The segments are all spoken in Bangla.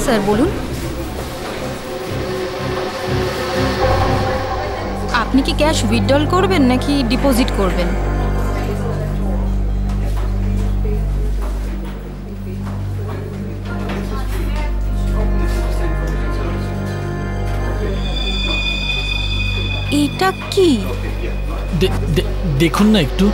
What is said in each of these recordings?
স্যার বলুন। আপনি কি ক্যাশ উইথড্রল করবেন নাকি ডিপোজিট করবেন? এটা কি? দেখুন না একটু।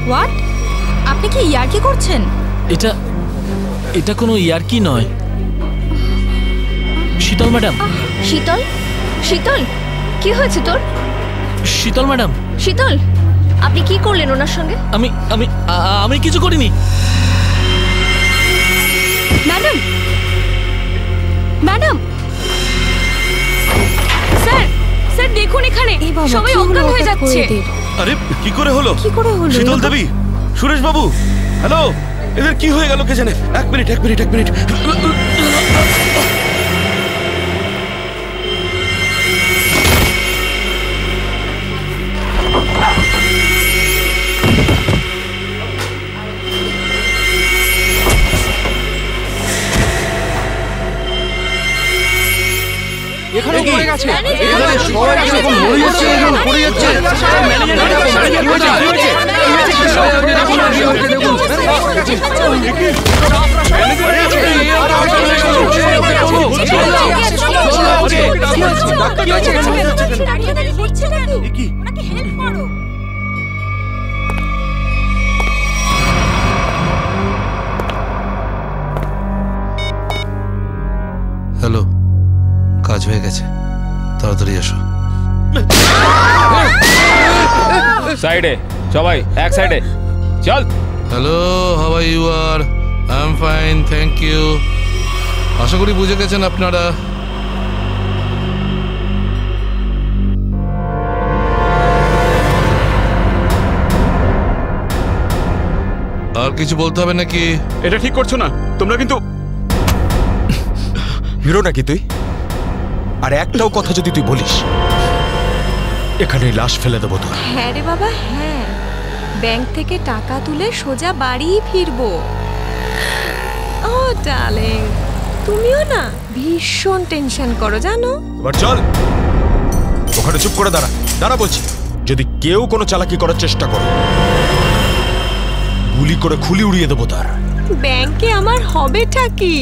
হোয়াট? আপনি কি ইয়ার্কি করছেন? এটা কোনো ইয়ার্কি নয়। শীতল ম্যাডাম। শীতল, শীতল, কি হয়েছে তোর? শীতল ম্যাডাম। শীতল, আপনি কি করলেন ওনার সঙ্গে? আমি কিছু করিনি। ম্যাডাম, ম্যাডাম, স্যার, স্যার দেখুন এখানে সবাই অজ্ঞান হয়ে যাচ্ছে। আরে কি করে হলো? শীতল দেবী, সুরেশ বাবু, হ্যালো, এদের কি হয়ে গেল কে জানে? এক মিনিট। এখানে পড়ে গেছে, এখানে সবাই এরকম মরে যাচ্ছে, এরকম পড়ে যাচ্ছে। হ্যালো, কাজ হয়ে গেছে, তাড়াতাড়ি এসো। সাইডে সবাই, এক সাইডে চল। Hello, how are you? আর I am fine, thank you. আশা করি বুঝে গেছেন আপনারা। আর কিছু বলতে হবে নাকি? এটা ঠিক করছো না তোমরা, কিন্তু হিরো নাকি তুই? আর একটাও কথা যদি তুই বলিস, এখানে লাশ ফেলে দেবো তোর। হ্যাঁ রে বাবা, হ্যাঁ, ব্যাংক থেকে টাকা তুলে সোজা বাড়ি ফিরবো। ও ডার্লিং, তুমিও না ভীষণ টেনশন করো জানো। এবার চল, ওখানে চুপ করে দাঁড়া বলছি। যদি কেউ কোনো চালাকি করার চেষ্টা করে, গুলি করে খুলি উড়িয়ে দেবো তার। ব্যাংকে আমার হবেটা কি?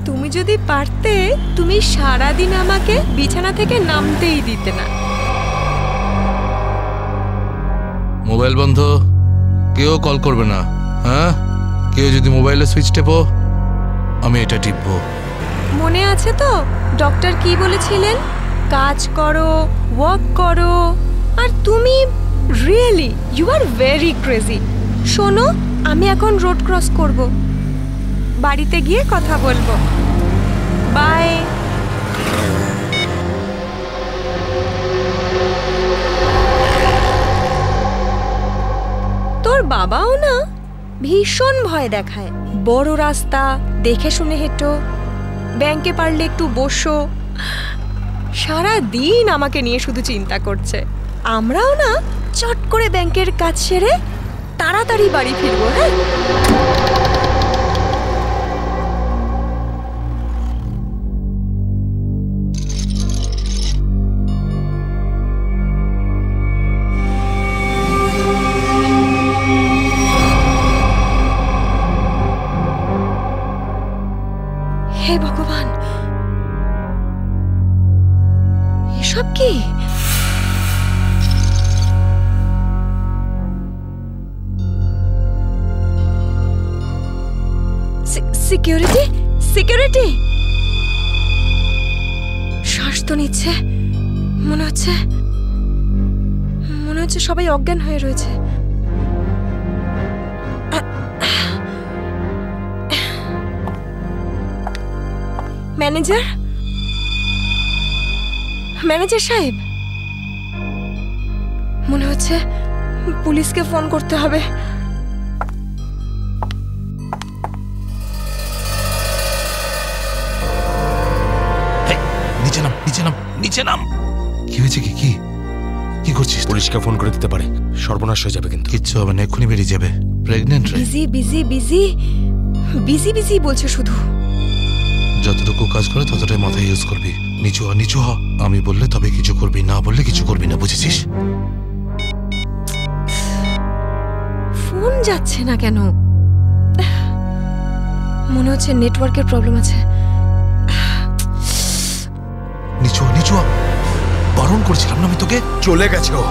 তুমি যদি পারতে, তুমি সারাদিন আমাকে বিছানা থেকে নামতেই দিতে না। মোবাইল বন্ধ, কেউ কল করবে না। হ্যাঁ, কেউ যদি মোবাইলে সুইচ টেপো, আমি এটা টিপবো। মনে আছে তো ডক্টর কি বলেছিলেন? কাজ করো, ওয়ার্ক করো। আর তুমি really you are very crazy. শোনো, আমি এখন রোড ক্রস করব, বাড়িতে গিয়ে কথা বলবো। বাই। তোর বাবাও না ভীষণ ভয় দেখায়। বড় রাস্তা দেখে শুনে হেঁটো, ব্যাংকে পারলে একটু বসো। সারা দিন আমাকে নিয়ে শুধু চিন্তা করছে। আমরাও না চট করে ব্যাংকের কাজ সেরে তাড়াতাড়ি বাড়ি ফিরবো। হ্যাঁ, হে ভগবান, এসব কি? Security, security. শ্বাস তো নিচ্ছে, মনে হচ্ছে সবাই অজ্ঞান হয়ে রয়েছে। ম্যানেজার, ম্যানেজার সাহেব, মনে হচ্ছে পুলিশকে ফোন করতে হবে। নিচে নাম, নিচে নাম। নিচে নাম। কি হয়েছে? কি কি কি করছিস? পুলিশকে ফোন করে দিতে পারে, সর্বনাশ হয়ে যাবে কিন্তু। কিচ্ছু হবে না, এক্ষুনি বেরিয়ে যাবে। প্রেগনেন্ট রে। Busy busy busy busy busy বলছে শুধু। যতটুকু কাজ করে ততটাই মাথায় ইউজ করবি। নিচু হ, নিচু হ। আমি বললে তবে কিছু করবি, না বললে কিছু করবি না, বুঝেছিস? ফোন যাচ্ছে না কেন? মনে হচ্ছে নেটওয়ার্কের প্রবলেম আছে। নিচু হ, নিচু হ। বারণ করেছিলাম না আমি তোকে? চলে গেছে ও।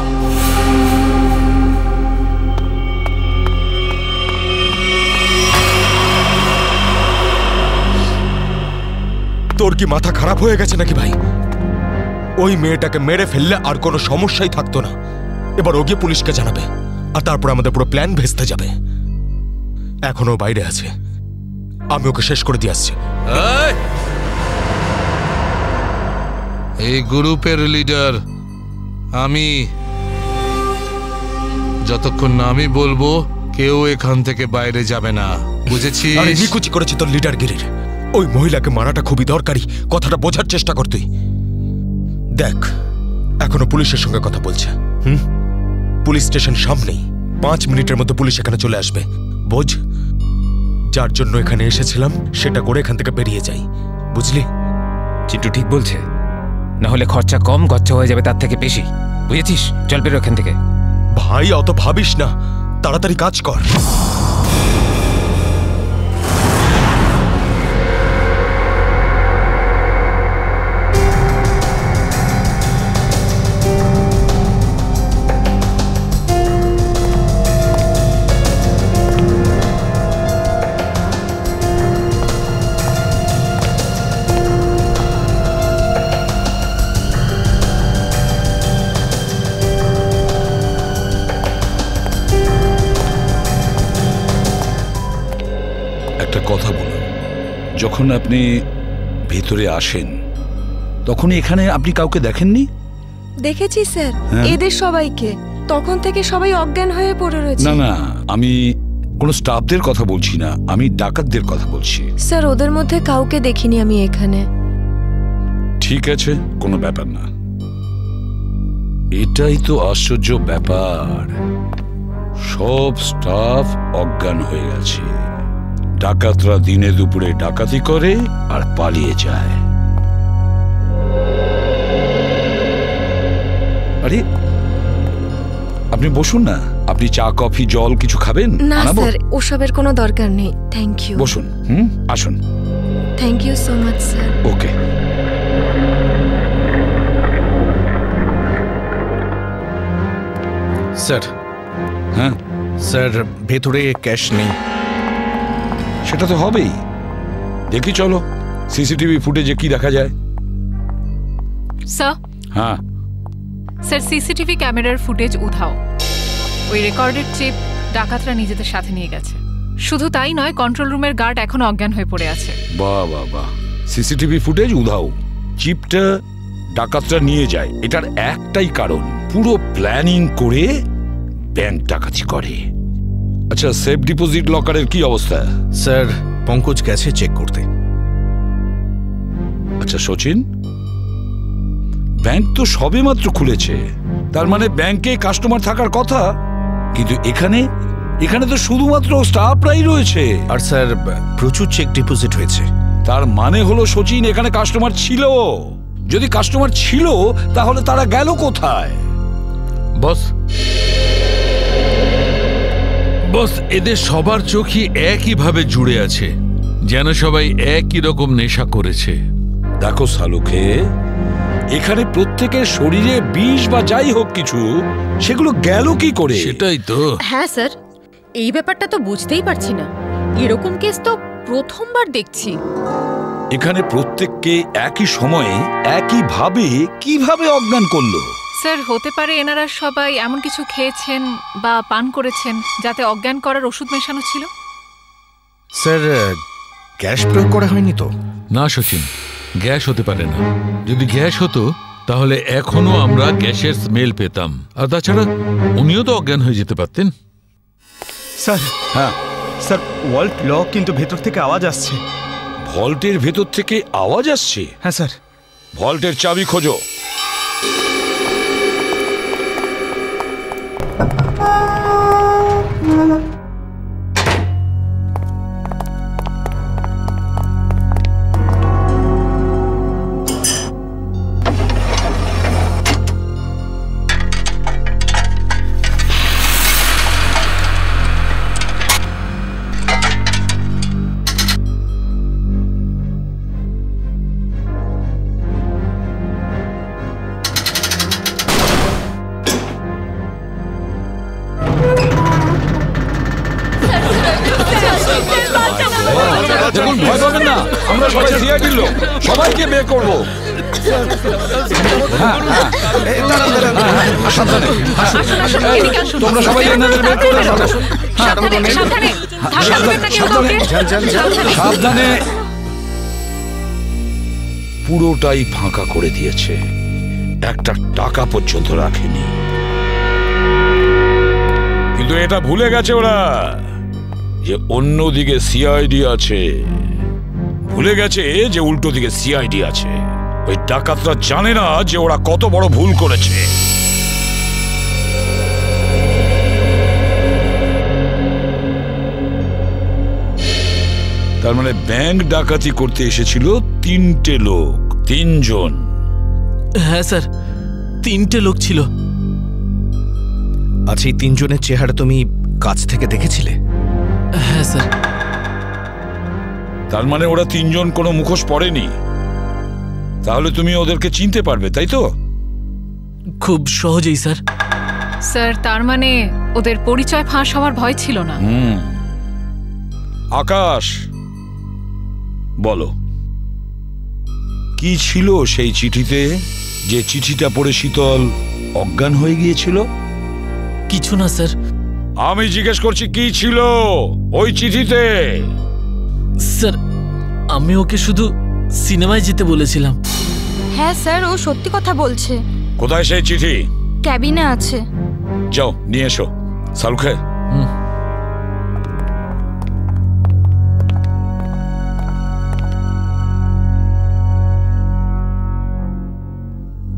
তোর কি মাথা খারাপ হয়ে গেছে নাকি ভাই? ওই মেয়েটাকে মেরে ফেললে আর কোনো সমস্যাই থাকতো না। এবার ও গিয়ে পুলিশকে জানাবে, আর তারপর আমাদের পুরো প্ল্যান ভেস্তে যাবে। এখনো বাইরে আছে, আমি ওকে শেষ করে দিয়ে আসছি। এই গ্রুপের লিডার আমি। যতক্ষণ না আমি বলবো কেউ এখান থেকে বাইরে যাবে না, বুঝেছিস? আরে নিকুচি করেছি তোর লিডারগিরির। ওই মহিলাকে মারাটা খুবই দরকারি, কথাটা বোঝার চেষ্টা কর তুই। দেখ, এখনো পুলিশের সঙ্গে কথা বলছে। পুলিশ স্টেশন সামনেই, 5 মিনিটের মধ্যে পুলিশ এখানে চলে আসবে। বোঝ, যার জন্য এখানে এসেছিলাম সেটা করে এখান থেকে বেরিয়ে যাই, বুঝলি? চিন্টু ঠিক বলছে, না হলে খরচা কম, খরচা হয়ে যাবে তার থেকে বেশি, বুঝেছিস? চল বেরো এখান থেকে। ভাই অত ভাবিস না, তাড়াতাড়ি কাজ কর। কথা বলুন, যখন আপনি ভেতরে আসেন তখন এখানে আপনি কাউকে দেখেননি? দেখেছি স্যার, এদের সবাইকে। তখন থেকে সবাই অজ্ঞান হয়ে পড়ে রয়েছে। না না, আমি কোনো স্টাফদের কথা বলছি না, আমি ডাকাতদের কথা বলছি। স্যার, ওদের মধ্যে কাউকে দেখিনি আমি এখানে। ঠিক আছে, কোনো ব্যাপার না। এটাই তো আশ্চর্য ব্যাপার, সব স্টাফ অজ্ঞান হয়ে গেছে। ডাকাতরা দিনে দুপুরে ডাকাতি করে আর পালিয়ে যায়। আরে আপনি বসুন না, আপনি চা কফি জল কিছু খাবেন? না স্যার, ওসবের কোনো দরকার নেই, থ্যাংক ইউ। বসুন, আসুন। Thank you so much sir. Okay. Sir. হ্যাঁ স্যার, ভেতরে ক্যাশ নেই। সেটা তো হবেই, দেখি চলো সিসিটিভি ফুটেজে কি দেখা যায়। স্যার। হ্যাঁ স্যার, সিসিটিভি ক্যামেরার ফুটেজ উধাও। ওই রেকর্ডেড চিপ ডাকাতরা নিজেদের সাথে নিয়ে গেছে। শুধু তাই নয়, কন্ট্রোল রুমের গার্ড এখনো অজ্ঞান হয়ে পড়ে আছে। বাহ বাহ বাহ, সিসিটিভি ফুটেজ উধাও, চিপটা ডাকাতরা নিয়ে যায়, এটার একটাই কারণ, পুরো প্ল্যানিং করে ব্যাংক ডাকাতি করে। আচ্ছা, সেফ ডিপোজিট লকারের কি অবস্থা? স্যার, পঙ্কজ গেছে চেক করতে। আচ্ছা সচিন, ব্যাংক তো সবেমাত্র খুলেছে, তার মানে ব্যাংকে কাস্টমার থাকার কথা, কিন্তু এখানে তো শুধুমাত্র স্টাফরাই রয়েছে। আর স্যার, প্রচুর চেক ডিপোজিট হয়েছে। তার মানে হলো সচিন, এখানে কাস্টমার ছিল। যদি কাস্টমার ছিল তাহলে তারা গেল কোথায়? বস, বস, এদের সবার চোখই একইভাবে জুড়ে আছে, যেন সবাই একই রকম নেশা করেছে। দেখো সালুকে, এখানে প্রত্যেকের শরীরে বিষ বা যাই হোক কিছু, সেগুলো গেল কি করে? সেটাই তো। হ্যাঁ স্যার, এই ব্যাপারটা তো বুঝতেই পারছি না। এরকম কেস তো প্রথমবার দেখছি। এখানে প্রত্যেককে একই সময়ে একইভাবে কিভাবে অজ্ঞান করলো? স্যার, হতে পারে এনারা সবাই এমন কিছু খেয়েছেন বা পান করেছেন যাতে অজ্ঞান করার ওষুধ মেশানো ছিল। স্যার, গ্যাস প্রয়োগ করা হয়নি তো? না সচিন, গ্যাস হতে পারে না। যদি গ্যাস হতো তাহলে এখনো আমরা গ্যাসের স্মেল পেতাম, আর তাছাড়া উনিও তো অজ্ঞান হয়ে যেতে পারতেন। স্যার। হ্যাঁ স্যার, ওয়াল্ট লক, কিন্তু ভেতর থেকে আওয়াজ আসছে। ভল্টের ভেতর থেকে আওয়াজ আসছে? হ্যাঁ স্যার। ভল্টের চাবি খোঁজো। দেখুন, ভয় পাবেন না, আমরা সবাই সিআইডির লোক, সবাইকে বের করবো। তোমরা সবাই এনাদের বের করে ফেলো। সাবধানে। পুরোটাই ফাঁকা করে দিয়েছে, একটা টাকা পর্যন্ত রাখেনি। কিন্তু এটা ভুলে গেছে ওরা যে অন্যদিকে সিআইডি আছে। ভুলে গেছে যে উল্টো দিকে সিআইডি আছে। ওই ডাকাতরা জানে না যে ওরা কত বড় ভুল করেছে। তার মানে ব্যাংক ডাকাতি করতে এসেছিল 3টে লোক, 3 জন। হ্যাঁ স্যার, 3টে লোক ছিল। আচ্ছা, এই 3 জনের চেহারা তুমি কাছ থেকে দেখেছিলে? হ্যাঁ স্যার। তার মানে ওরা 3 জন কোনো মুখোশ পরেনি। তাহলে তুমি ওদেরকে চিনতে পারবে, তাই তো? খুব সহজেই স্যার। স্যার, তার মানে ওদের পরিচয় ফাঁস হওয়ার ভয় ছিল না। আকাশ, বলো কি ছিল সেই চিঠিতে, যে চিঠিটা পড়ে শীতল অজ্ঞান হয়ে গিয়েছিল? কিছু না স্যার। আমি জিজ্ঞেস করছি কি ছিল ওই চিঠিতে? স্যার, আমি ওকে শুধু সিনেমায় যেতে বলেছিলাম। হ্যাঁ স্যার, ও সত্যি কথা বলছে। কোথায় সেই চিঠি? ক্যাবিনে আছে। যাও নিয়ে এসো। সালুখে,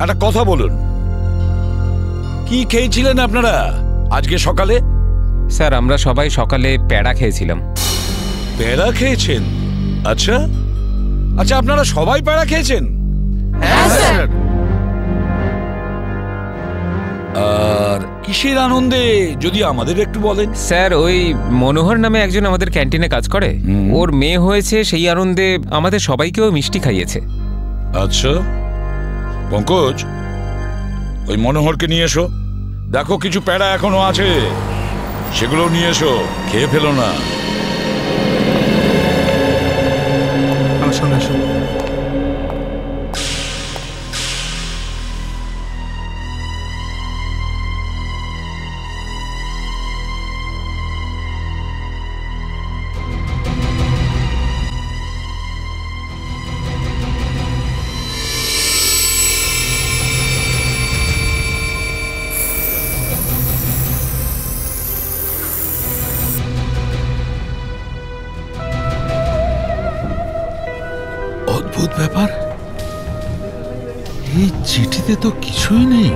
একটা কথা বলুন, কি খেয়েছিলেন আপনারা আজকে সকালে? স্যার, আমরা সবাই সকালে প্যাড়া খেয়েছিলাম। প্যাড়া খেয়েছেন? আচ্ছা আচ্ছা, আপনারা সবাই প্যাড়া খেয়েছেন? হ্যাঁ স্যার। আর কিসের আনন্দে যদি আমাদের একটু বলেন? স্যার, ওই মনোহর নামে একজন আমাদের ক্যান্টিনে কাজ করে, ওর মেয়ে হয়েছে, সেই আনন্দে আমাদের সবাইকেও মিষ্টি খাইয়েছে। আচ্ছা পঙ্কজ, ওই মনোহরকে নিয়ে এসো। দেখো কিছু প্যাড়া এখনো আছে, সেগুলো নিয়ে এসো, খেয়ে ফেলো না। আসুন আসুন। অদ্ভুত ব্যাপার, এই চিঠিতে তো কিছুই নেই।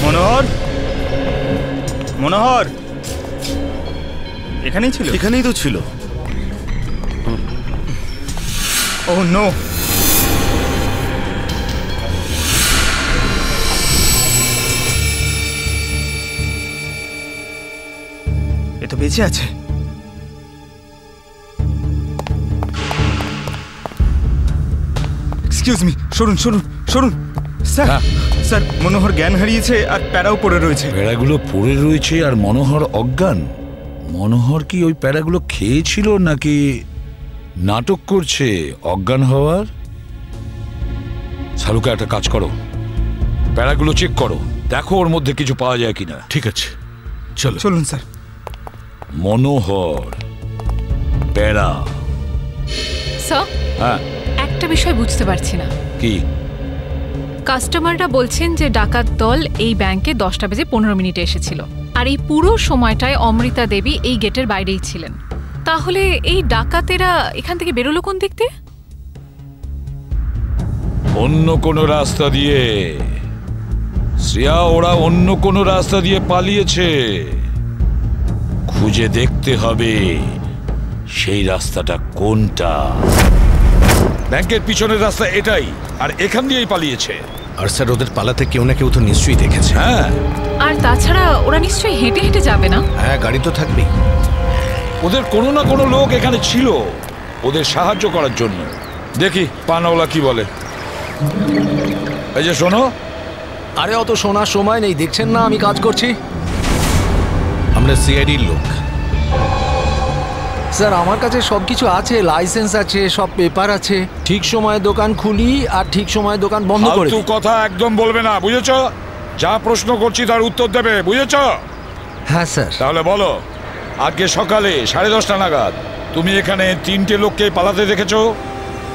মনোহর, মনোহর এখানেই ছিল? এখানেই তো ছিল। ও নো, এ তো বেঁচে আছে। এক্সকিউজ মি, সরুন সরুন সরুন। স্যার স্যার, মনোহর জ্ঞান হারিয়েছে আর প্যারাও পড়ে রয়েছে। প্যাড়াগুলো পড়ে রয়েছে আর মনোহর অজ্ঞান? মনোহর কি ওই প্যাড়াগুলো খেয়েছিল নাকি নাটক করছে অজ্ঞান হওয়ার? সালুকা, একটা কাজ করো, প্যাড়াগুলো চেক করো, দেখো ওর মধ্যে কিছু পাওয়া যায় কিনা। ঠিক আছে, চলো। চলুন স্যার। মনোহর, প্যাড়া। স্যার, হ্যাঁ, একটা বিষয় বুঝতে পারছি না। কি? কাস্টমাররা বলছেন যে ডাকাত দল এই ব্যাংকে 10টা বেজে 15 মিনিটে এসেছিল, আর এই পুরো সময়টায় অমৃতা দেবী এই গেটের বাইরেই ছিলেন। তাহলে এই ডাকাতেরা এখান থেকে বেরোলো কোন দিক দিয়ে? অন্য কোনো রাস্তা দিয়ে। শ্রেয়া, ওরা অন্য কোনো রাস্তা দিয়ে পালিয়েছে। খুঁজে দেখতে হবে সেই রাস্তাটা কোনটা। ব্যাংকের পিছনের রাস্তা এটাই, আর এখান দিয়েই পালিয়েছে। আর স্যার, ওদের পালাতে কেউ না কেউ তো নিশ্চয়ই দেখেছে। হ্যাঁ, আর তাছাড়া ওরা নিশ্চয়ই হেঁটে হেঁটে যাবে না। হ্যাঁ, গাড়ি তো থাকবেই। ওদের কোনো না কোনো লোক এখানে ছিল ওদের সাহায্য করার জন্য। দেখি পানাওয়ালা কি বলে। এই যে শোনো। আরে অত শোনার সময় নেই, দেখছেন না আমি কাজ করছি। আমরা সিআইডির লোক স্যার। আমার কাছে সবকিছু আছে, লাইসেন্স আছে, সব পেপার আছে। ঠিক সময়ে দোকান খুলি আর ঠিক সময়ে দোকান বন্ধ করে দিই। কথা একদম বলবে না, বুঝেছো? যা প্রশ্ন করছি তার উত্তর দেবে, বুঝেছো? হ্যাঁ স্যার। তাহলে বলো, আজকে সকালে 10:30 নাগাদ তুমি এখানে 3টে লোককে পালাতে দেখেছো?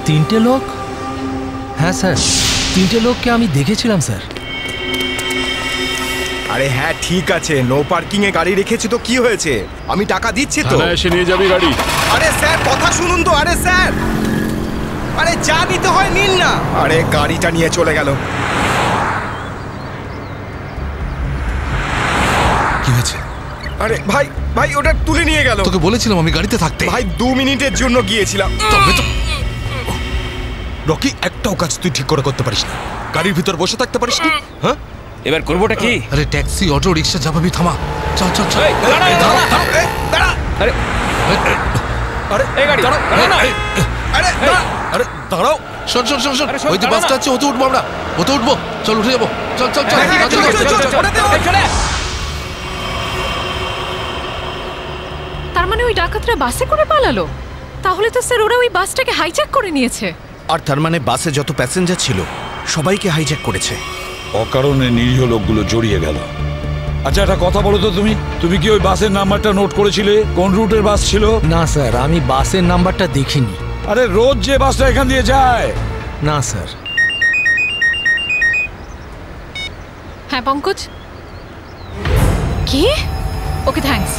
3টে লোক? হ্যাঁ স্যার, 3টে লোককে আমি দেখেছিলাম স্যার। আরে হ্যাঁ, ঠিক আছে, নো পার্কিং এ গাড়ি রেখেছি তো কি হয়েছে? আমি টাকা দিচ্ছি তো। এসে নিয়ে যাবি গাড়ি। আরে স্যার, কথা শুনুন তো। আরে স্যার, আরে যা নিতে হয় নিন না। আরে গাড়িটা নিয়ে চলে গেল। কি হয়েছে? আরে ভাই, ভাই ওটা তুলে নিয়ে গেল। তোকে বলেছিলাম আমি গাড়িতে থাকতে। ভাই 2 মিনিটের জন্য গিয়েছিলাম। তবে তো রকি, একটাও কাজ তুই ঠিক করে করতে পারিস না। গাড়ির ভিতর বসে থাকতে পারিস না? হ্যাঁ, এবার করবোটা কি? আরে ট্যাক্সি, অটো, রিক্সা যা ভাবি থামা। চল চল চল। দাঁড়া। আরে আরে এই গাড়ি দাঁড়াও। আরে আরে দাঁড়াও। শোন শোন শোন শোন, আরে শোন, ওই যে দাঁড়া বাসটা না। আছে, ওতে উঠবো আমরা। ওতে উঠবো, চল উঠে যাবো। চল চল চল। তার মানে ওই ডাকাতরা বাসে করে পালালো? তাহলে তো স্যার ওরা ওই বাসটাকে হাইজ্যাক করে নিয়েছে। আর তার মানে বাসে যত প্যাসেঞ্জার ছিল সবাইকে হাইজ্যাক করেছে। অকারণে নিরীহ লোকগুলো জড়িয়ে গেল। আচ্ছা, একটা কথা বলো তো, তুমি কি ওই বাসের নাম্বারটা নোট করেছিলে? কোন রুটের বাস ছিল? না স্যার, আমি বাসের নাম্বারটা দেখিনি। আরে রোজ যে বাসটা এখান দিয়ে যায়। না স্যার। হ্যাঁ পঙ্কজ। কি? Okay thanks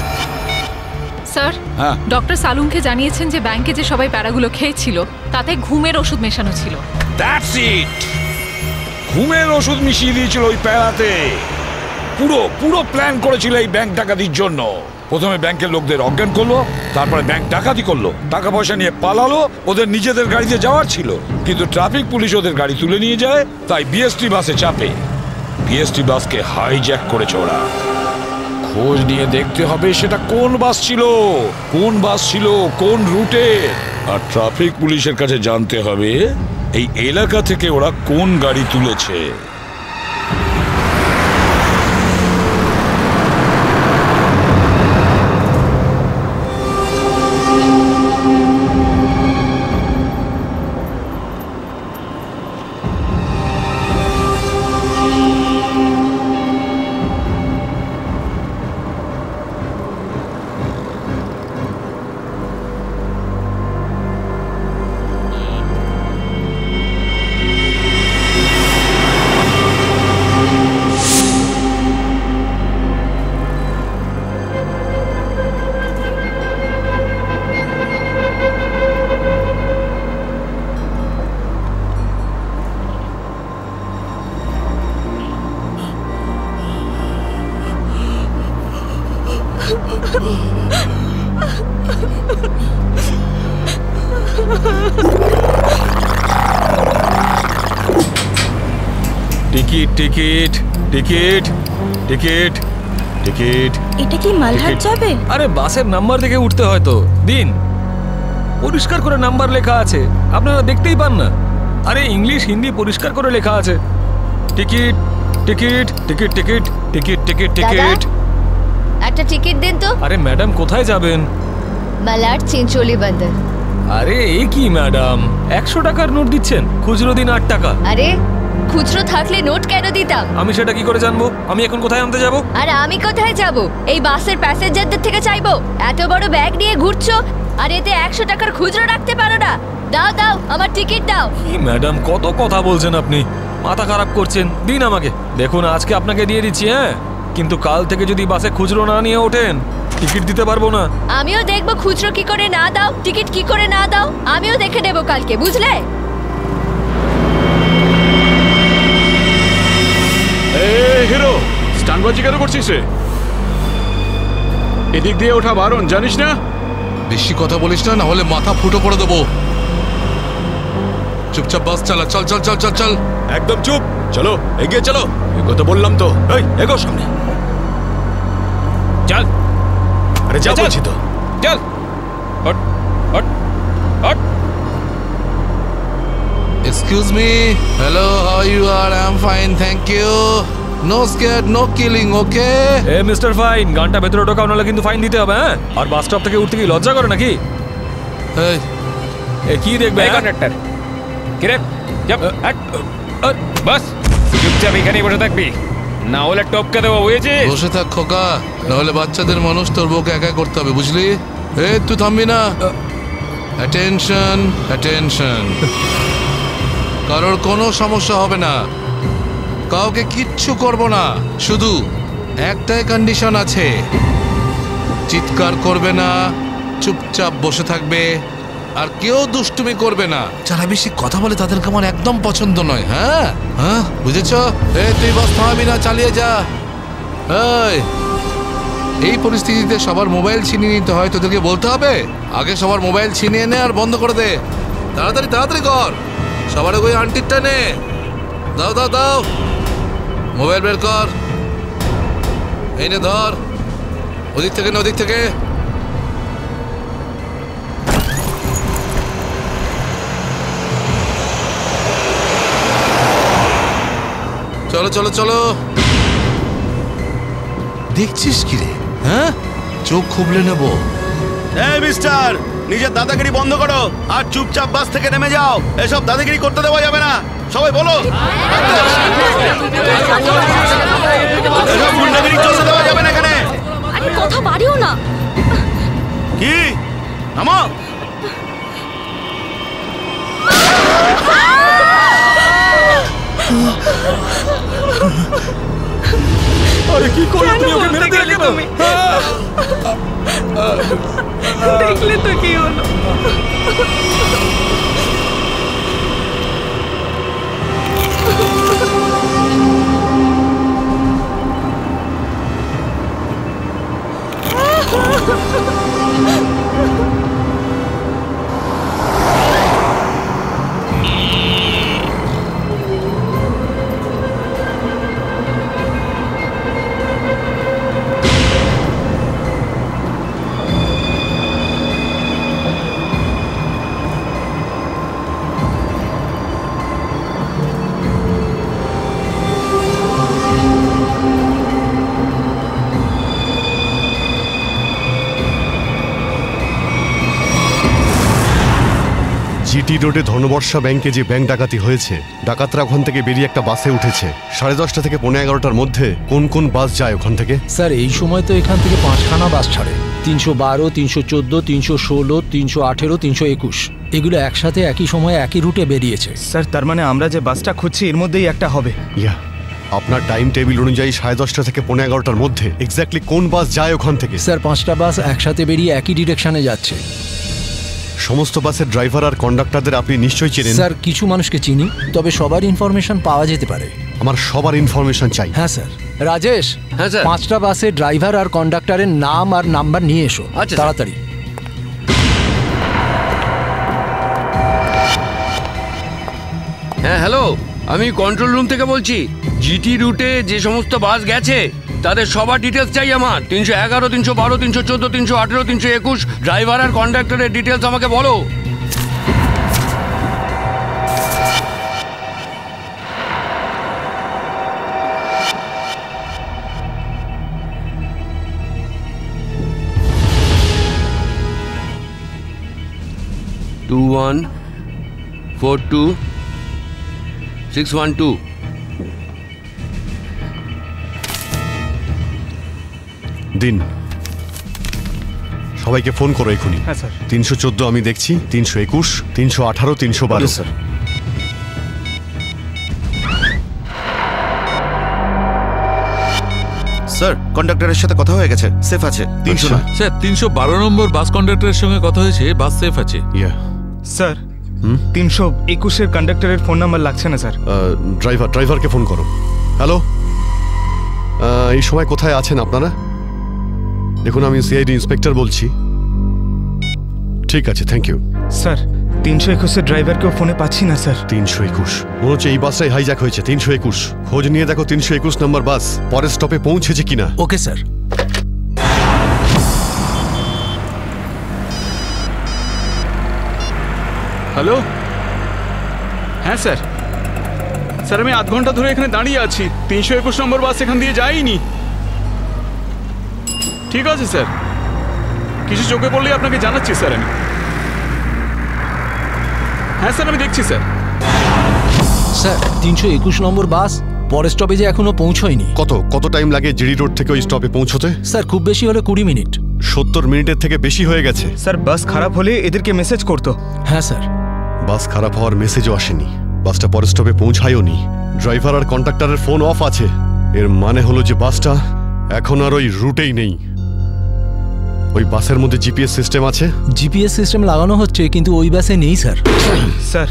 sir. হ্যাঁ, ডক্টর সালুনকে জানিয়েছেন যে ব্যাংকে যে সবাই প্যারাগুলো খেয়েছিল তাতে ঘুমের ওষুধ মেশানো ছিল। That's it. ঘুমের ওষুধ মিশিয়ে দিয়েছিল ওই প্যারাতে। পুরো প্ল্যান করেছিল এই ব্যাংক ডাকাতির জন্য। প্রথমে ব্যাংকের লোকদের অজ্ঞান করলো, তারপরে ব্যাংক ডাকাতি করলো, টাকা পয়সা নিয়ে পালালো। ওদের নিজেদের গাড়িতে যাওয়ার ছিল, কিন্তু ট্রাফিক পুলিশ ওদের গাড়ি তুলে নিয়ে যায়, তাই বিএসটি বাসে চাপে। বিএসটি বাসকে হাইজ্যাক করেছে ওরা। খোঁজ নিয়ে দেখতে হবে সেটা কোন বাস ছিল, কোন রুটে। আর ট্রাফিক পুলিশের কাছে জানতে হবে এই এলাকা থেকে ওরা কোন গাড়ি তুলেছে। Ticket ticket ticket ticket ticket. এটা কি মালহাট যাবে? আরে বাসের নাম্বার দেখে উঠতে হয় তো। দিন, পরিষ্কার করে নাম্বার লেখা আছে, আপনারা দেখতেই পান না? আরে ইংলিশ হিন্দি পরিষ্কার করে লেখা আছে। Ticket ticket ticket ticket ticket ticket ticket. একটা টিকিট দিন তো। আরে ম্যাডাম কোথায় যাবেন? মালাড চিঞ্চোলি বন্দর। আরে এ কি ম্যাডাম, 100 টাকার নোট দিচ্ছেন, খুচরো দিন 8 টাকা। আরে খুচরো থাকলে নোট কেন দিতাম? আমি সেটা কি করে জানবো? আমি এখন কোথায় আনতে যাব? আর আমি কোথায় যাব? এই বাসের প্যাসেঞ্জারদের থেকে চাইবো? এত বড় ব্যাগ নিয়ে ঘুরছো আর এতে 100 টাকার খুচরো রাখতে পারো না? দাও দাও, আমার টিকিট দাও। কি ম্যাডাম, কত কথা বলছেন আপনি, মাথা খারাপ করছেন। দিন আমাকে। দেখুন আজকে আপনাকে দিয়ে দিচ্ছি, হ্যাঁ, কিন্তু কাল থেকে যদি বাসে খুচরো না নিয়ে ওঠেন টিকিট দিতে পারবো না। আমিও দেখবো খুচরো কি করে না দাও, টিকিট কি করে না দাও, আমিও দেখে নেবো কালকে, বুঝলে? হিরো, স্টানবাজি কেন করছিস রে? এদিক দিয়ে ওঠা বারণ, জানিস না? বেশি কথা বলিস না, না হলে মাথা ফুটো করে দেবো। চুপচাপ বাস চালা, চল চল চল চল চল। একদম চুপ, চলো এগিয়ে চলো। এগো তো বললাম তো, এই এগো সামনে। চল। আরে যা বলছি তো। চল। Hot hot hot. Excuse me. Hello, how you are? I'm fine, thank you. No scared, no killing, okay? A mister fine, গানটা ভেতরে ঢোকাও নাহলে কিন্তু ফাইন দিতে হবে। হ্যাঁ, আর বাস স্টপ থেকে উঠতে কি লজ্জা করে নাকি? এই এ কি দেখবে কন্ডাক্টর? কিরে যাব বাস, চুপচাপ এখানেই বসে থাকবি, না হলে টপকে দেবো, বুঝেছিস? বসে থাক খোকা, না হলে বাচ্চাদের মানুষ তোর বউকে একা করতে হবে, বুঝলি? এই তুই থামবি না। Attention attention. কারোর কোনো সমস্যা হবে না, কাউকে কিচ্ছু করব না, শুধু একটাই কন্ডিশন আছে, চিৎকার করবে না, চুপচাপ বসে থাকবে, আর কেউ দুষ্টুমি করবে না। যারা বেশি কথা বলে তাদেরকে আমার একদম পছন্দ নয়। হ্যাঁ হ্যাঁ, বুঝেছ? তুই বাস থামাবি না, চালিয়ে যা। এই পরিস্থিতিতে সবার মোবাইল ছিনিয়ে নিতে হয়, তোদেরকে বলতে হবে? আগে সবার মোবাইল ছিনিয়ে নে আর বন্ধ করে দে। তাড়াতাড়ি তাড়াতাড়ি কর, সবার ওই আন্টিরটা নে। দাও দাও দাও, মোবাইল বের কর। এই নে ধর, ওদিক থেকে না ওদিক থেকে। চলো চলো চলো। দেখছিস কি রে? হ্যাঁ, চোখ খুবলে নেবো। এই মিস্টার, নিজের দাদাগিরি বন্ধ করো আর চুপচাপ বাস থেকে নেমে যাও। এসব দাদাগিরি করতে দেওয়া যাবে না, সবাই বলো। এসব গুন্ডাগিরি চলতে দেওয়া যাবে না এখানে। আরে কথা বাড়িও না। কি নামো। আরে কি করলে তুমি? ওকে মেরে দিলে কেন? দেখলে তো কি হলো। জিটি রোডে ধনবর্ষা ব্যাংকে যে ব্যাংক ডাকাতি হয়েছে, ডাকাতরা ওখান থেকে বেরিয়ে একটা বাসে উঠেছে। 10:30 থেকে 11:15টার মধ্যে কোন কোন বাস যায় ওখান থেকে? স্যার এই সময় তো এখান থেকে 5খানা বাস ছাড়ে, 312, 314, 316, 318, 321। এগুলো একসাথে একই সময়ে একই রুটে বেরিয়েছে। স্যার তার মানে আমরা যে বাসটা খুঁজছি এর মধ্যেই একটা হবে। ইয়া, আপনার টাইম টেবিল অনুযায়ী 10:30 থেকে 11:15টার মধ্যে এক্স্যাক্টলি কোন বাস যায় ওখান থেকে? স্যার 5টা বাস একসাথে বেরিয়ে একই ডিরেকশনে যাচ্ছে। সমস্ত বাসের ড্রাইভার আর কন্ডাক্টরদের আপনি নিশ্চয়ই চেনেন? স্যার কিছু মানুষকে চিনি, তবে সবার ইনফরমেশন পাওয়া যেতে পারে। আমার সবার ইনফরমেশন চাই। হ্যাঁ স্যার। রাজেশ, হ্যাঁ স্যার। 5টা বাসের ড্রাইভার আর কন্ডাক্টরের নাম আর নাম্বার নিয়ে এসো। আচ্ছা তাড়াতাড়ি। হ্যাঁ হ্যালো, আমি কন্ট্রোল রুম থেকে বলছি। জিটি রুটে যে সমস্ত বাস গেছে তাদের সবার ডিটেলস চাই আমার। 311, 312, 314, 318, 321 ড্রাইভার আর কন্ডাক্টরের ডিটেলস আমাকে বলো। টু 142-612। দিন, সবাইকে ফোন করো এখনই। হ্যাঁ স্যার। 314 আমি দেখছি, 321, 318, 312। স্যার। স্যার কন্ডাক্টরের সাথে কথা হয়ে গেছে, সেফ আছে। 300 না স্যার, 312 নম্বর বাস কন্ডাক্টরের সঙ্গে কথা হয়েছে, বাস সেফ আছে। স্যার 321-এর কন্ডাক্টরের ফোন নাম্বার লাগছে না স্যার। ড্রাইভারকে ফোন করো। হ্যালো এই সময় কোথায় আছেন আপনারা? দেখুন, আমি সিআইডি ইন্সপেক্টর বলছি। ঠিক আছে, থ্যাংক ইউ স্যার। 321-এর ড্রাইভারকেও ফোনে পাচ্ছি না স্যার। 321 মনে হচ্ছে এই বাসটাই হাইজ্যাক হয়েছে। 321 খোঁজ নিয়ে দেখো 321 নম্বর বাস পরের স্টপে পৌঁছেছে কিনা। Okay sir. হ্যালো, হ্যাঁ স্যার। স্যার আমি 8 ঘন্টা ধরে এখানে দাঁড়িয়ে আছি। 321 নম্বর বাস এখান দিয়ে যায়নি। ঠিক আছে স্যার, কিছু চোখে পড়লে আপনাকে জানাচ্ছি স্যার আমি। হ্যাঁ স্যার, আমি দেখছি স্যার। স্যার 321 নম্বর বাস পরের স্টপেজে এখনো পৌঁছয়নি। কত টাইম লাগে জিডি রোড থেকে ওই স্টপে পৌঁছতে? স্যার খুব বেশি হলে 20 মিনিট। 70 মিনিটের থেকে বেশি হয়ে গেছে। স্যার বাস খারাপ হলে এদেরকে মেসেজ করতো। হ্যাঁ স্যার। বাস খারাপ হওয়ার মেসেজও আসেনি, বাসটা পরের স্টপে পৌঁছায়ওনি। ড্রাইভার আর কন্ডাক্টরের ফোন অফ আছে। এর মানে হলো যে বাসটা এখন আর ওই রুটেই নেই। ওই বাসের মধ্যে জিপিএস সিস্টেম আছে? জিপিএস সিস্টেম লাগানো হচ্ছে, কিন্তু ওই বাসে নেই স্যার। স্যার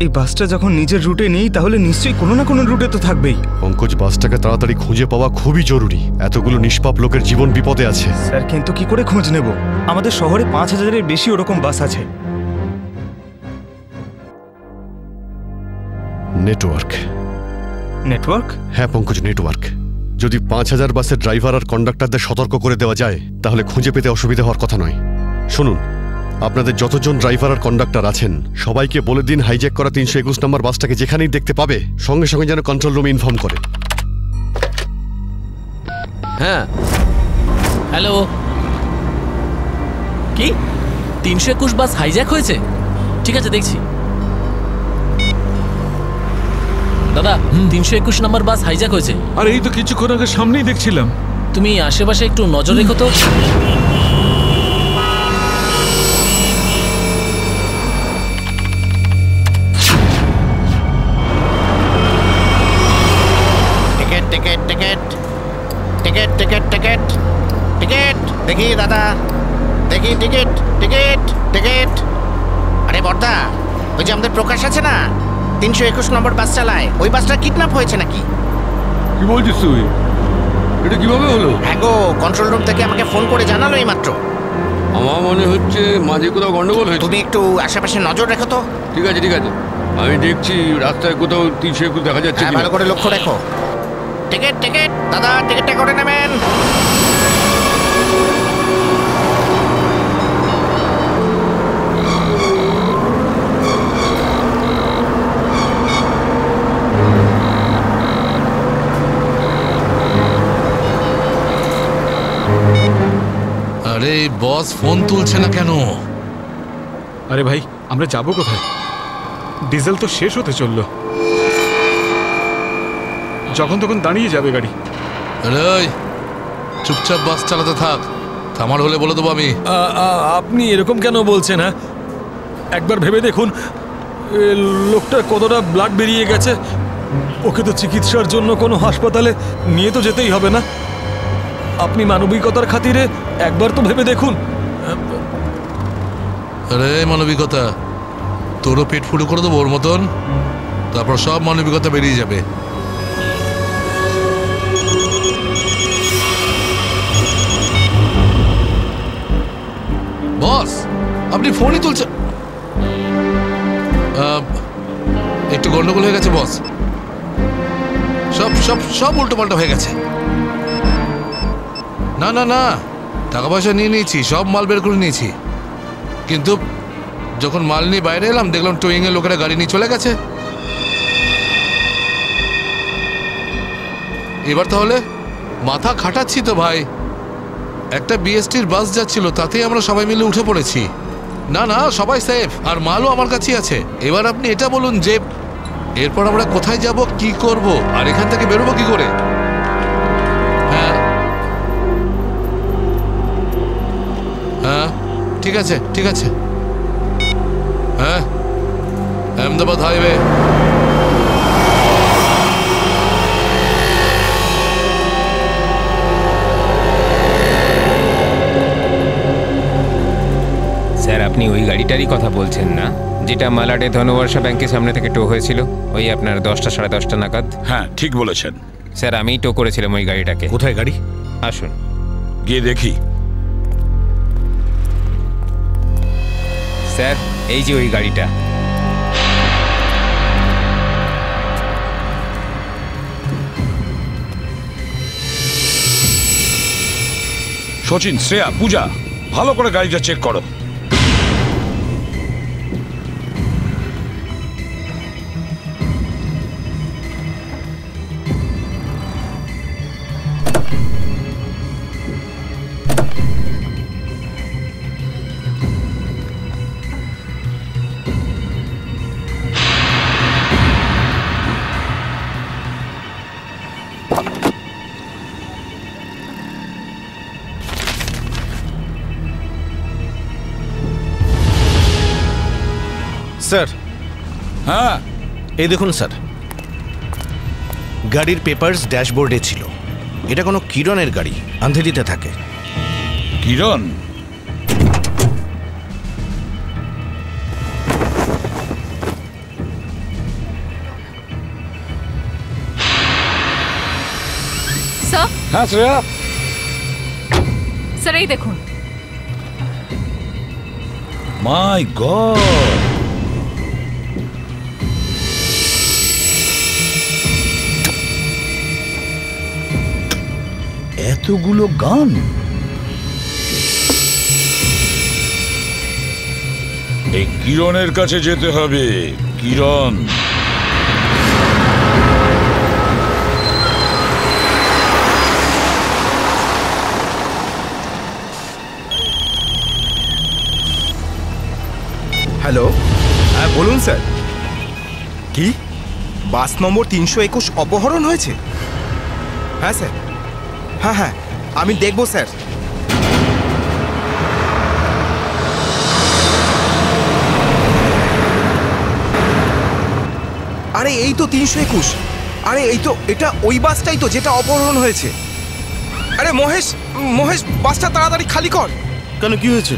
এই বাসটা যখন নিজের রুটে নেই তাহলে নিশ্চয়ই কোনো না কোনো রুটে তো থাকবেই। পঙ্কজ, বাসটাকে তাড়াতাড়ি খুঁজে পাওয়া খুবই জরুরি। এতগুলো নিষ্পাপ লোকের জীবন বিপদে আছে। স্যার কিন্তু কি করে খোঁজ নেব? আমাদের শহরে 5000-এর বেশি ওরকম বাস আছে। নেটওয়ার্ক। নেটওয়ার্ক? হ্যাঁ পঙ্কজ, নেটওয়ার্ক। যদি 5000 বাসের ড্রাইভার আর কন্ডাক্টরদের সতর্ক করে দেওয়া যায় তাহলে খুঁজে পেতে অসুবিধা হওয়ার কথা নয়। শুনুন, আপনাদের যতজন ড্রাইভার আর কন্ডাক্টর আছেন সবাইকে বলে দিন হাইজ্যাক করা 321 নম্বর বাসটাকে যেখানেই দেখতে পাবে সঙ্গে সঙ্গে যেন কন্ট্রোল রুমে ইনফর্ম করে। হ্যাঁ, হ্যালো। কি 321 বাস হাইজ্যাক হয়েছে? ঠিক আছে, দেখছি। দাদা, 321 নম্বর বাস হাইজ্যাক হয়েছে। আর এই তো কিছুক্ষণ আগে সামনেই দেখছিলাম। তুমি আশেপাশে একটু নজর রেখো তো। Ticket ticket ticket ticket ticket ticket ticket দেখি দাদা, দেখি টিকিট টিকিট টিকিট। আরে বর্দা, ওই যে আমাদের প্রকাশ আছে না, 321 নম্বর বাস চালায়, ওই বাসটা কিডন্যাপ হয়েছে নাকি? কি বলছিস তুই? এটা কিভাবে হলো? হ্যাঁ গো, কন্ট্রোল রুম থেকে আমাকে ফোন করে জানালো এই মাত্র। আমার মনে হচ্ছে মাঝে কোথাও গন্ডগোল হয়েছে। তুমি একটু আশেপাশে নজর রেখো তো। ঠিক আছে ঠিক আছে, আমি দেখছি রাস্তায় কোথাও 321 দেখা যাচ্ছে। ভালো করে লক্ষ্য রেখো। টিকিট টিকিট দাদা, টিকিটটা করে নেবেন। আরে বস ফোন তুলছে না কেন? আরে ভাই, আমরা যাবো কোথায়? ডিজেল তো শেষ হতে চললো। যখন তখন দাঁড়িয়ে যাবে গাড়ি। আরে চুপচাপ বাস চালাতে থাক, থামার হলে বলে দেবো আমি। আপনি এরকম কেন বলছেন? হ্যাঁ, একবার ভেবে দেখুন লোকটা কতটা ব্লাড বেরিয়ে গেছে। ওকে তো চিকিৎসার জন্য কোনো হাসপাতালে নিয়ে তো যেতেই হবে না? আপনি মানবিকতার খাতিরে একবার তো ভেবে দেখুন। আরে মানবিকতা, তোরও পেট ফুটো করে দেবো ওর মতন, তারপর সব মানবিকতা বেরিয়ে যাবে। বস, আপনি ফোনই তুলছেন। একটু গন্ডগোল হয়ে গেছে বস, সব সব সব উল্টো পাল্টা হয়ে গেছে। না না না, টাকা পয়সা নিয়ে নিয়েছি, সব মাল বের করে নিয়েছি, কিন্তু যখন মাল নিয়ে বাইরে এলাম দেখলাম টোয়িং এর লোকেরা গাড়ি নিয়ে চলে গেছে। এবার তাহলে মাথা খাটাচ্ছি তো ভাই। একটা বিএসটির বাস যাচ্ছিল, তাতেই আমরা সবাই মিলে উঠে পড়েছি। না না, সবাই সেফ, আর মালও আমার কাছেই আছে। এবার আপনি এটা বলুন যে এরপর আমরা কোথায় যাব, কি করব, আর এখান থেকে বেরোবো কি করে? হ্যাঁ হ্যাঁ, ঠিক আছে ঠিক আছে। হ্যাঁ, আহমেদাবাদ হাইওয়ে। স্যার, আপনি ওই গাড়িটারই কথা বলছেন না যেটা মালাডে ধনবর্ষা ব্যাংকের সামনে থেকে টো হয়েছিল? ওই আপনার 10টা সাড়ে 10টা নাগাদ। হ্যাঁ ঠিক বলেছেন। স্যার আমিই টো করেছিলাম ওই গাড়িটাকে। কোথায় গাড়ি? আসুন গিয়ে দেখি। স্যার এই যে ওই গাড়িটা। সচিন, শ্রেয়া, পূজা, ভালো করে গাড়িটা চেক করো। স্যার। হ্যাঁ, এই দেখুন স্যার, গাড়ির পেপারস ড্যাশবোর্ডে ছিল। এটা কোনো কিরণের গাড়ি, আন্ধেরিতে থাকে। কিরণ? স্যার। হ্যাঁ শ্রেয়া। স্যার এই দেখুন। মাই গড, এতগুলো গান! এই কিরণের কাছে যেতে হবে। কিরণ, হ্যালো, হ্যাঁ বলুন স্যার। কি বাস নম্বর 321 অপহরণ হয়েছে? হ্যাঁ স্যার, হ্যাঁ হ্যাঁ আমি দেখব স্যার। আরে এই তো 321। আরে এই তো, এটা ওই বাসটাই তো যেটা অপহরণ হয়েছে। আরে মহেশ, মহেশ বাসটা তাড়াতাড়ি খালি কর। কেন, কি হয়েছে?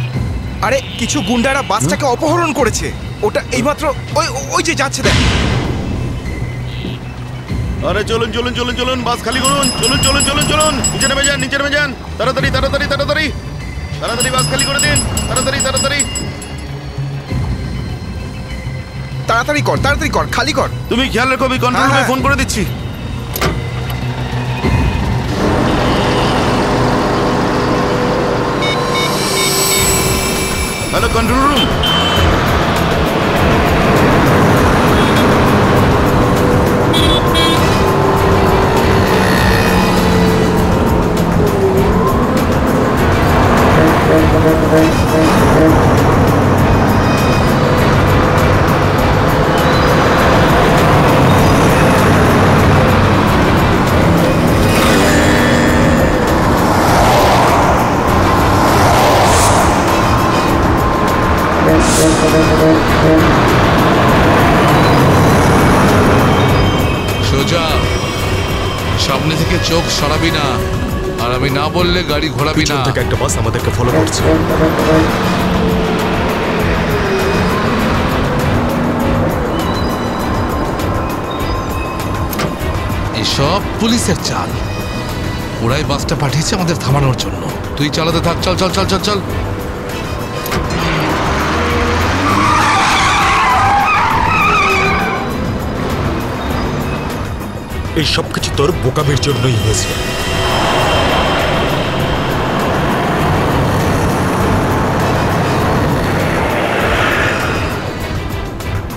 আরে কিছু গুন্ডারা বাসটাকে অপহরণ করেছে। ওটা এইমাত্র ওই ওই যে যাচ্ছে দেখ। আরে চলুন চলুন চলুন চলুন, বাস খালি করুন। চলুন চলুন চলুন চলুন, নিচে নেমে যান, নিচে নেমে যান। তাড়াতাড়ি তাড়াতাড়ি তাড়াতাড়ি তাড়াতাড়ি বাস খালি করে দিন। তাড়াতাড়ি তাড়াতাড়ি তাড়াতাড়ি কর, তাড়াতাড়ি কর, খালি কর। তুমি খেয়াল রেখো, আমি কন্ট্রোল রুমে ফোন করে দিচ্ছি। Hello control room. সোজা সামনে থেকে চোখ সরাবি না, আর আমি না বললে গাড়ি ঘোরাবি না। থেকে একটা বাস আমাদেরকে ফলো করছে। এসব পুলিশের চাল। ওরাই বাসটা পাঠিয়েছে আমাদের থামানোর জন্য। তুই চালাতে থাক, চল চল চল চল চল। এই সব কিছু তোর বোকামির জন্যই হয়েছে।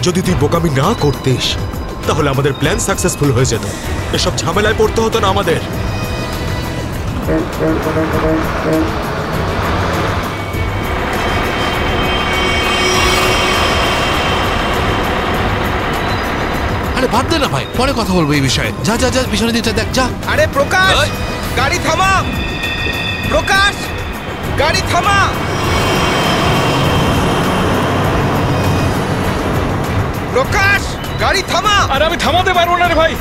যদি তুই বোকামি না করতিস তাহলে আমাদের প্ল্যান সাকসেসফুল হয়ে যেত। এসব ঝামেলায় পড়তে হতো না আমাদের। আরে বাদ দে না ভাই, পরে কথা বলবো এই বিষয়ে। যা যা যা, পিছনে দিতে দেখ, যা। আরে প্রকাশ, গাড়ি থামা। প্রকাশ, গাড়ি থামা। প্রকাশ, গাড়ি থামা। আরে আমি থামাতে পারবো না রে ভাই।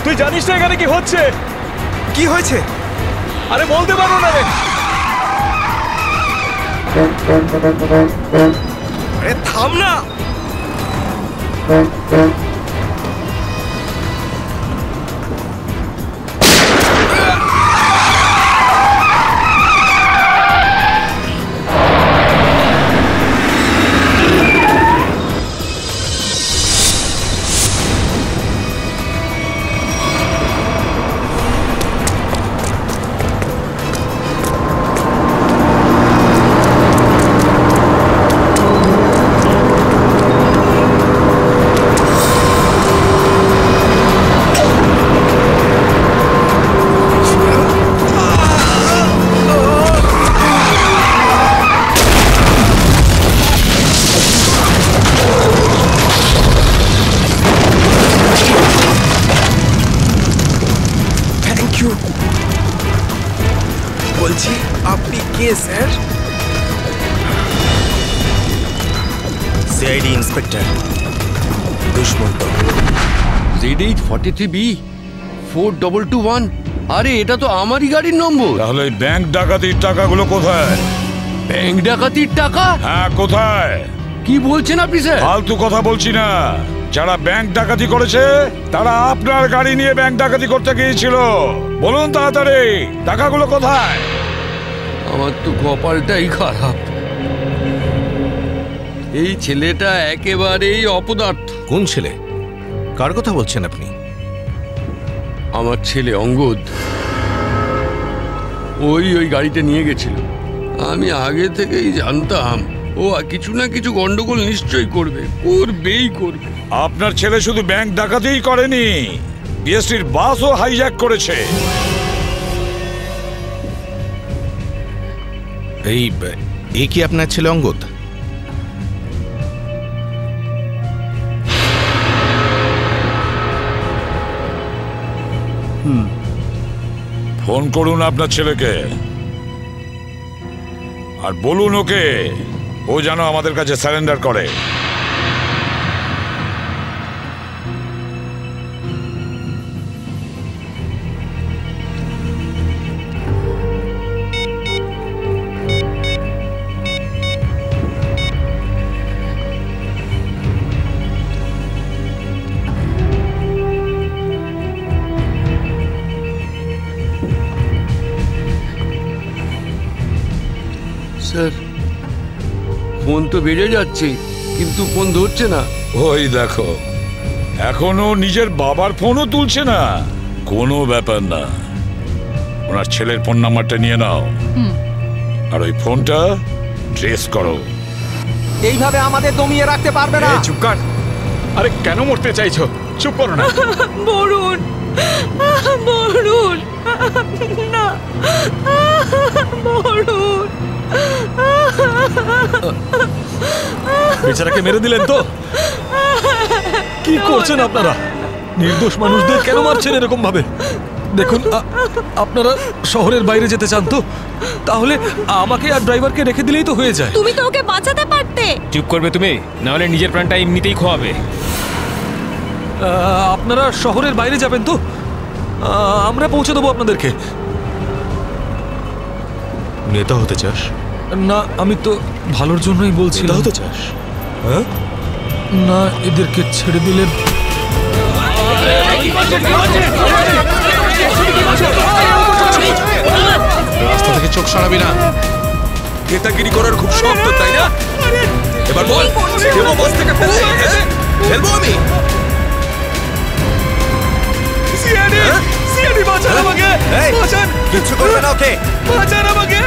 তুই জানিস না এখানে কি হচ্ছে? কি হয়েছে? আরে বলতে পারবো না রে। আরে থাম না। বলছি আপনি কে sir? CID inspector Dushmant. ZH43B 4221। আরে এটা তো আমারই গাড়ির নম্বর। তাহলে ব্যাংক ডাকাতির টাকাগুলো কোথায়? ব্যাংক ডাকাতির টাকা? হ্যাঁ কোথায়? কি বলছেন আপনি স্যার? ফালতু কথা বলছি না। যারা ব্যাংক ডাকাতি করেছে তারা আপনার গাড়ি নিয়ে ব্যাংক ডাকাতি করতে গিয়েছিল। বলুন তাড়াতাড়ি টাকাগুলো কোথায়? আমার তো কপালটাই খারাপ। এই ছেলেটা একেবারেই অপদার্থ। কোন ছেলে? কার কথা বলছেন আপনি? আমার ছেলে অঙ্গদ। ওই গাড়িটা নিয়ে গেছিল। আমি আগে থেকেই জানতাম ও কিছু না কিছু গন্ডগোল নিশ্চয়ই করবে, করবেই করবে। আপনার ছেলে শুধু ব্যাংক ডাকাতিই করেনি, বিএসটির বাসও হাইজ্যাক করেছে। এই কি আপনার ছেলে অঙ্গদ? ফোন করুন আপনার ছেলেকে আর বলুন ওকে ও যেন আমাদের কাছে সারেন্ডার করে। স্যার ফোন তো বেজে যাচ্ছে কিন্তু ফোন ধরছে না। ওই দেখো এখনো নিজের বাবার ফোনও তুলছে না। কোনো ব্যাপার না, ওনার ছেলের ফোন নাম্বারটা নিয়ে নাও আর ওই ফোনটা ট্রেস করো। এইভাবে আমাদের দমিয়ে রাখতে পারবে না। চুপ কর। আরে কেন মরতে চাইছো? চুপ করো না। বরুণ, বরুণ না, বরুণ। বেচারাকে মেরে দিলেন তো? কি করছেন আপনারা? নির্দোষ মানুষদের কেন মারছেন এরকম ভাবে? দেখুন আপনারা শহরের বাইরে যেতে চান তো তাহলে আমাকে আর ড্রাইভারকে রেখে দিলেই তো হয়ে যায়। তুমি তো ওকে বাঁচাতে পারতে। চুপ করবে তুমি, না হলে নিজের প্রাণটা এমনিতেই খোয়াবে। আপনারা শহরের বাইরে যাবেন তো? আমরা পৌঁছে দেবো আপনাদেরকে। নেতা হতে চাস? না, আমি তো ভালোর জন্যই বলছি। নেতা হতে চাস? হ্যাঁ না, এদেরকে ছেড়ে দিলে রাস্তা থেকে চোখ সরাবি না। নেতাগিরি করার খুব শখ তো, তাই না? এবার বল, দেবো বস থেকে ফেলবো আমি? বাঁচান আমাকে, বাঁচান। কিচ্ছু করবে না ওকে, বাঁচান আমাকে।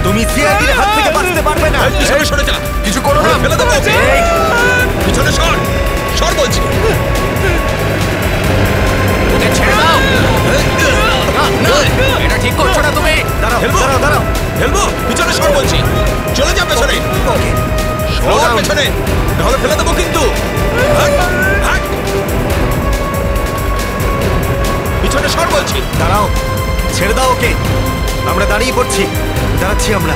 তুমি সিআইডির হাত থেকে বাঁচতে পারবে না। পিছনে সরে যা, কিছু করো না, ফেলে দেবো। পিছনে সর, সর বলছি। ওকে ছেড়ে দাও। না, এটা ঠিক করছো না তুমি। দাঁড়াও, দাঁড়াও, দাঁড়াও। ফেলবো, পিছনে সর বলছি। চলে যা পেছনে, সর পেছনে, নাহলে ফেলে দেবো কিন্তু। পিছনে সর বলছি। দাঁড়াও, ছেড়ে দাও ওকে। আমরা দাঁড়িয়ে পড়ছি, দাঁড়াচ্ছি আমরা।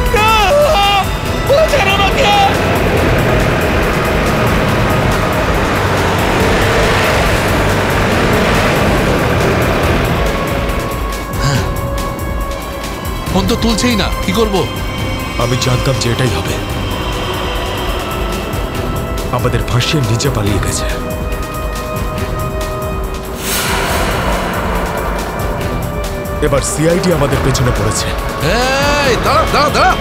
ফোন তো তুলছেই না, কি করব? আমি জানতাম যে এটাই হবে। আমাদের ফাঁসিয়ে নিচে পালিয়ে গেছে। এবার সিআইডি আমাদের পেছনে পড়েছে। এই দাঁড়া দাঁড়া দাঁড়া,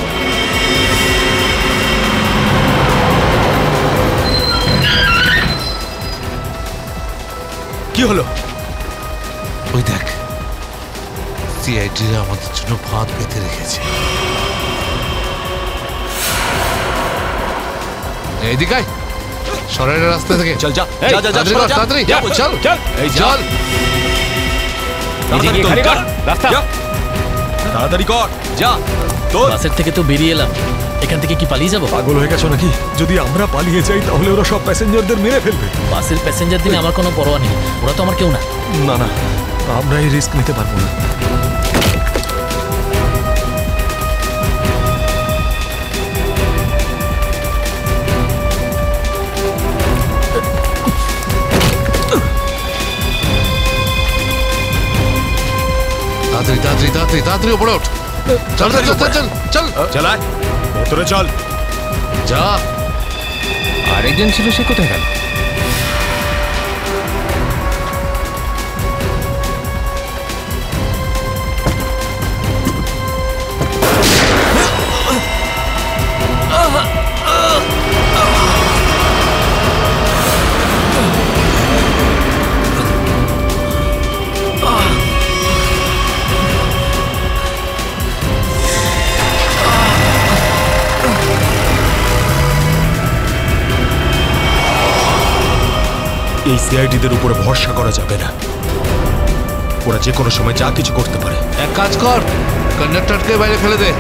কি হলো? ওই দেখ, সিআইডিরা আমাদের জন্য ফাঁদ পেতে রেখেছে। এইদিকে আয়, সরাইয়ের রাস্তা থেকে চল যা যা যা তাড়াতাড়ি কর, তাড়াতাড়ি চল চল, এই চল তাড়াতাড়ি কর, যা। তোর বাসের থেকে তো বেরিয়ে এলাম, এখান থেকে কি পালিয়ে যাবো? পাগল হয়ে গেছো নাকি? যদি আমরা পালিয়ে যাই তাহলে ওরা সব প্যাসেঞ্জারদের মেরে ফেলবে। বাসের প্যাসেঞ্জার দিনে আমার কোনো পরোয়া নেই, ওরা তো আমার কেউ না। না না, আমরা এই রিস্ক নিতে পারবো না। তাড়াতাড়ি তাড়াতাড়ি তাড়াতাড়ি তাড়াতাড়ি উপরে ওঠ, চল চল চল চল চল চালায়, ভেতরে চল যা। আরেকজন ছিল, সে কোথায় গেল? এই সিআইডিদের উপরে ভরসা করা যাবে না, ওরা যে কোনো সময় যা কিছু করতে পারে। এক কাজ কর, কন্ডাক্টরকে বাইরে ফেলে দে।